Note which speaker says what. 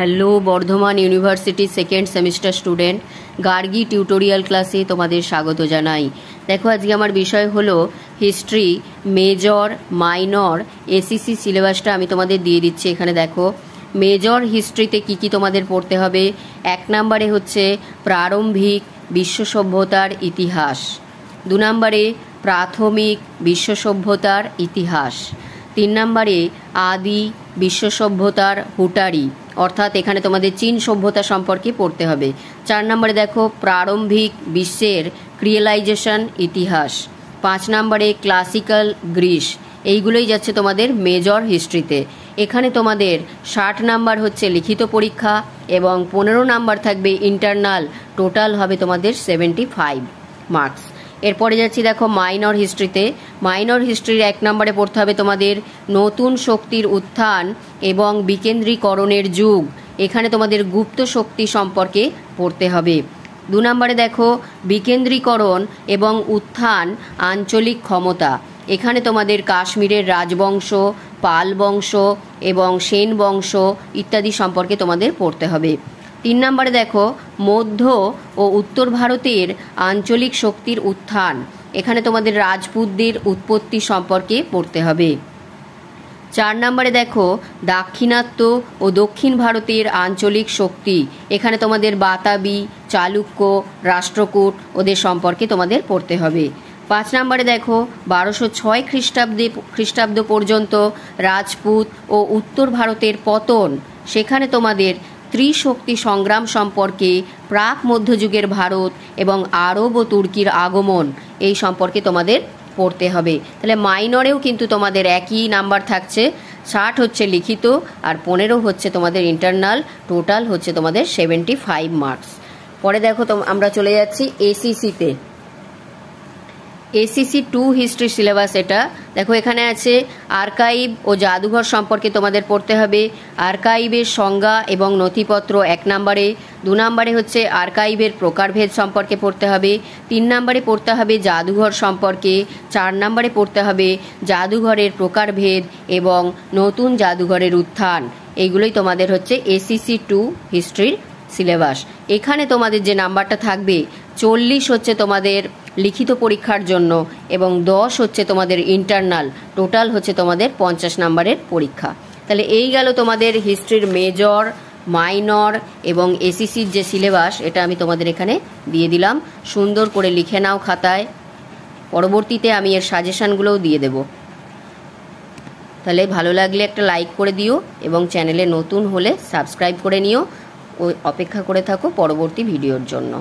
Speaker 1: Hello Bardhaman university second semester student, Gargi tutorial ক্লাসে তোমাদের স্বাগত জানাই। দেখো, আজকে আমার বিষয় হলো হিস্ট্রি মেজর, মাইনর, এসিসি সিলেবাসটা আমি তোমাদের দিয়ে দিচ্ছি। এখানে দেখো, মেজর হিস্ট্রিতে কি কি তোমাদের পড়তে হবে। 1 নম্বরে হচ্ছে প্রারম্ভিক বিশ্ব সভ্যতার ইতিহাস, 2 নম্বরে প্রাথমিক বিশ্ব সভ্যতার ইতিহাস, 3 নম্বরে আদি বিশ্ব সভ্যতার হুটারি, অর্থাৎ এখানে তোমাদের চীন সভ্যতা সম্পর্কে পড়তে হবে। 4 নম্বরে দেখো প্রারম্ভিক বিশ্বের ক্রিয়েলাইজেশন ইতিহাস, 5 নম্বরে ক্লাসিক্যাল গ্রিস। এইগুলোই যাচ্ছে তোমাদের মেজর হিস্ট্রিতে। এখানে তোমাদের 60 নাম্বার হচ্ছে লিখিত পরীক্ষা এবং 15 নাম্বার থাকবে ইন্টারনাল। টোটাল হবে তোমাদের 75 মার্কস। এরপরে যাচ্ছি দেখো মাইনর হিস্ট্রিতে। মাইনর হিস্ট্রির 1 নম্বরে পড়তে হবে তোমাদের নতুন শক্তির উত্থান এবং বিকেন্দ্রীকরণের যুগ। এখানে তোমাদের গুপ্ত শক্তি সম্পর্কে পড়তে হবে। 2 নম্বরে দেখো বিকেন্দ্রীকরণ এবং উত্থান আঞ্চলিক ক্ষমতা। এখানে তোমাদের কাশ্মীরের রাজবংশ, পাল বংশ এবং সেন বংশ ইত্যাদি সম্পর্কে তোমাদের পড়তে হবে। 3 নম্বরে দেখো মধ্য ও উত্তর ভারতের আঞ্চলিক শক্তির উত্থান। এখানে তোমাদের রাজপুতদের উৎপত্তি সম্পর্কে পড়তে হবে। 4 নম্বরে দেখো দাক্ষিণাত্য ও দক্ষিণ ভারতের আঞ্চলিক শক্তি। এখানে তোমাদের বাতাবি, চালুক্য, রাষ্ট্রকূট ওদের সম্পর্কে তোমাদের পড়তে হবে। 5 নম্বরে দেখো 1206 খ্রিস্টাব্দ পর্যন্ত রাজপুত ও উত্তর ভারতের পতন। সেখানে তোমাদের ত্রিশক্তি সংগ্রাম সম্পর্কে, প্রাক মধ্যযুগের ভারত এবং আরব ও তুর্কির আগমন, এই সম্পর্কে তোমাদের পড়তে হবে। তাহলে মাইনরেও কিন্তু তোমাদের একই নাম্বার থাকছে, 60 হচ্ছে লিখিত আর 15 হচ্ছে তোমাদের ইন্টারনাল। টোটাল হচ্ছে তোমাদের 75 মার্কস। পরে দেখো আমরা চলে যাচ্ছি এসিসিতে। এসিসি 2 হিস্ট্রি সিলেবাস এটা। দেখো এখানে আছে আর্কাইভ ও জাদুঘর সম্পর্কে তোমাদের পড়তে হবে। আর্কাইভের সংজ্ঞা এবং নথিপত্র 1 নম্বরে। 2 নম্বরে হচ্ছে আর্কাইভের প্রকারভেদ সম্পর্কে পড়তে হবে। 3 নম্বরে পড়তে হবে জাদুঘর সম্পর্কে। 4 নম্বরে পড়তে হবে জাদুঘরের প্রকারভেদ এবং নতুন জাদুঘরের উত্থান। এইগুলোই তোমাদের হচ্ছে এসিসি 2 হিস্ট্রির সিলেবাস। এখানে তোমাদের যে নাম্বারটা থাকবে 40 হচ্ছে তোমাদের লিখিত পরীক্ষার জন্য এবং 10 হচ্ছে তোমাদের ইন্টারনাল। টোটাল হচ্ছে তোমাদের 50 নাম্বারের পরীক্ষা। তাহলে এই গেল তোমাদের হিস্ট্রির মেজর, মাইনর এবং এসিসির যে সিলেবাস, এটা আমি তোমাদের এখানে দিয়ে দিলাম। সুন্দর করে লিখে নাও খাতায়, পরবর্তীতে আমি এর সাজেশানগুলোও দিয়ে দেব। তাহলে ভালো লাগলে একটা লাইক করে দিও এবং চ্যানেলে নতুন হলে সাবস্ক্রাইব করে নিও। অপেক্ষা করে থাকো পরবর্তী ভিডিওর জন্য।